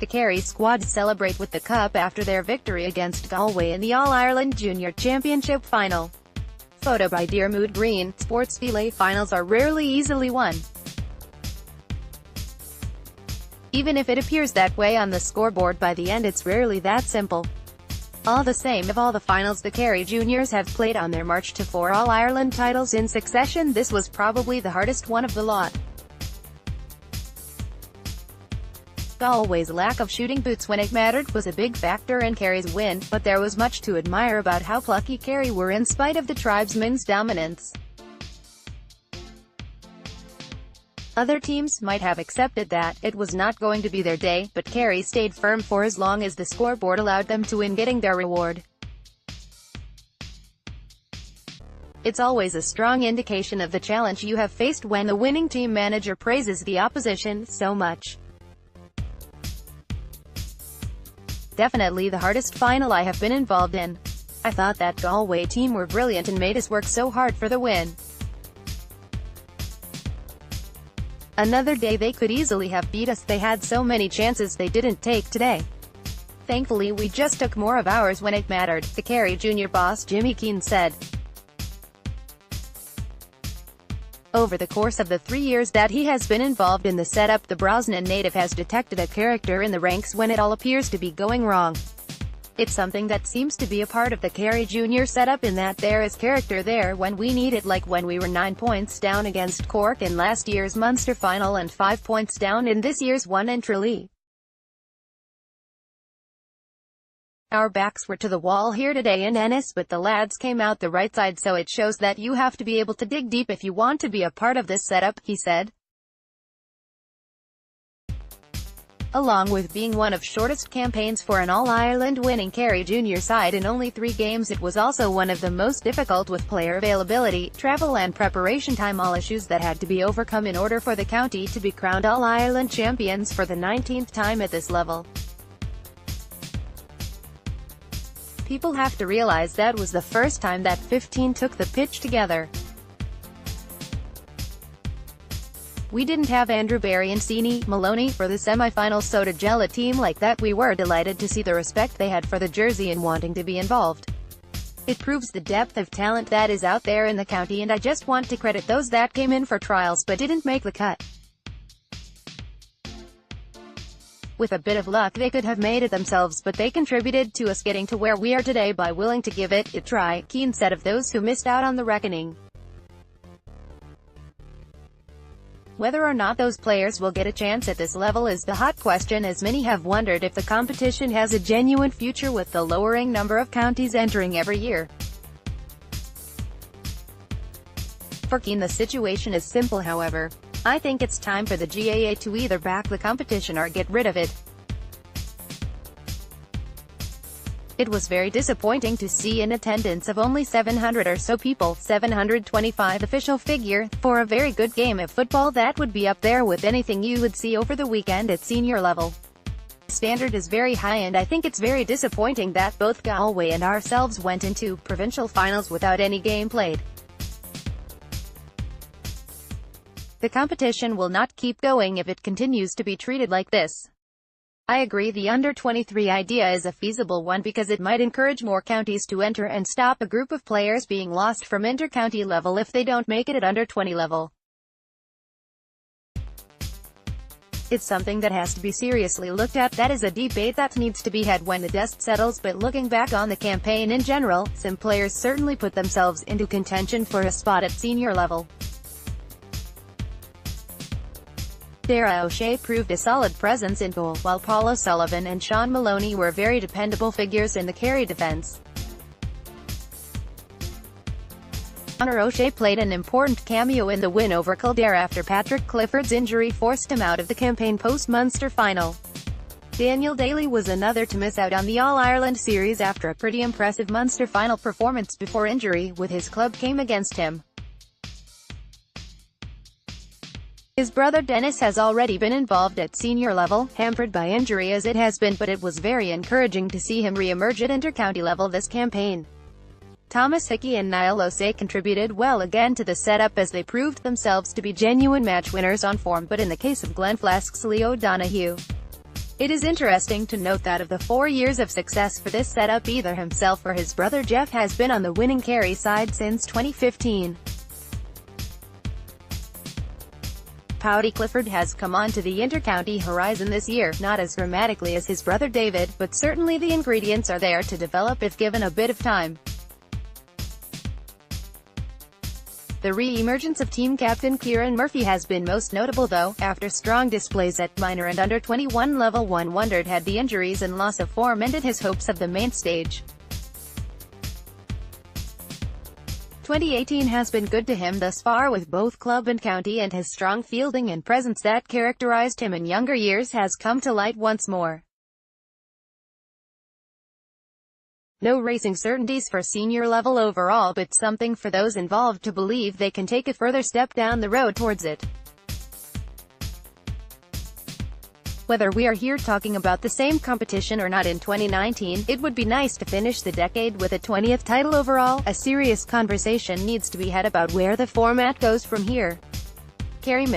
The Kerry squad celebrate with the cup after their victory against Galway in the All-Ireland Junior Championship final. Photo by Diarmuid Greene. Sportsfile Finals are rarely easily won. Even if it appears that way on the scoreboard, by the end it's rarely that simple. All the same, of all the finals the Kerry juniors have played on their march to 4 All-Ireland titles in succession, this was probably the hardest one of the lot. Galway's lack of shooting boots when it mattered was a big factor in Kerry's win, but there was much to admire about how plucky Kerry were in spite of the tribesmen's dominance. Other teams might have accepted that it was not going to be their day, but Kerry stayed firm for as long as the scoreboard allowed them to win, getting their reward. It's always a strong indication of the challenge you have faced when the winning team manager praises the opposition so much. Definitely the hardest final I have been involved in. I thought that Galway team were brilliant and made us work so hard for the win. Another day they could easily have beat us, they had so many chances they didn't take today. Thankfully we just took more of ours when it mattered, the Kerry junior boss Jimmy Keane said. Over the course of the 3 years that he has been involved in the setup, the Brosnan native has detected a character in the ranks when it all appears to be going wrong. It's something that seems to be a part of the Kerry junior setup, in that there is character there when we need it, like when we were 9 points down against Cork in last year's Munster final and 5 points down in this year's one in Tralee. Our backs were to the wall here today in Ennis, but the lads came out the right side, so it shows that you have to be able to dig deep if you want to be a part of this setup, he said. Along with being one of shortest campaigns for an All-Ireland winning Kerry junior side in only 3 games, it was also one of the most difficult, with player availability, travel and preparation time all issues that had to be overcome in order for the county to be crowned All-Ireland champions for the 19th time at this level. People have to realize that was the first time that 15 took the pitch together. We didn't have Andrew Barry and Seanie Maloney for the semi-finals, so to gel a team like that, we were delighted to see the respect they had for the jersey and wanting to be involved. It proves the depth of talent that is out there in the county, and I just want to credit those that came in for trials but didn't make the cut. With a bit of luck they could have made it themselves, but they contributed to us getting to where we are today by willing to give it a try, Keane said of those who missed out on the reckoning. Whether or not those players will get a chance at this level is the hot question, as many have wondered if the competition has a genuine future with the lowering number of counties entering every year. For Keane, the situation is simple, however. I think it's time for the GAA to either back the competition or get rid of it. It was very disappointing to see an attendance of only 700 or so people, 725 official figure, for a very good game of football that would be up there with anything you would see over the weekend at senior level. The standard is very high, and I think it's very disappointing that both Galway and ourselves went into provincial finals without any game played. The competition will not keep going if it continues to be treated like this. I agree the under-23 idea is a feasible one because it might encourage more counties to enter and stop a group of players being lost from inter-county level if they don't make it at under-20 level. It's something that has to be seriously looked at. That is a debate that needs to be had when the dust settles, but looking back on the campaign in general, some players certainly put themselves into contention for a spot at senior level. Dara O'Shea proved a solid presence in goal, while Paul O'Sullivan and Sean Maloney were very dependable figures in the Kerry defence. Conor O'Shea played an important cameo in the win over Kildare after Patrick Clifford's injury forced him out of the campaign post-Munster final. Daniel Daly was another to miss out on the All-Ireland series after a pretty impressive Munster final performance before injury with his club came against him. His brother Dennis has already been involved at senior level, hampered by injury as it has been, but it was very encouraging to see him re-emerge at inter-county level this campaign. Thomas Hickey and Niall O'Shea contributed well again to the setup as they proved themselves to be genuine match winners on form, but in the case of Glenflask's Leo Donahue, It is interesting to note that of the 4 years of success for this setup, either himself or his brother Jeff has been on the winning Kerry side since 2015. Paddy Clifford has come onto the inter-county horizon this year, not as dramatically as his brother David, but certainly the ingredients are there to develop if given a bit of time. The re-emergence of team captain Kieran Murphy has been most notable though, after strong displays at minor and under-21 level. One wondered had the injuries and loss of form ended his hopes of the main stage. 2018 has been good to him thus far with both club and county, and his strong fielding and presence that characterized him in younger years has come to light once more. No racing certainties for senior level overall, but something for those involved to believe they can take a further step down the road towards it. Whether we are here talking about the same competition or not in 2019, it would be nice to finish the decade with a 20th title overall. A serious conversation needs to be had about where the format goes from here. Kerry.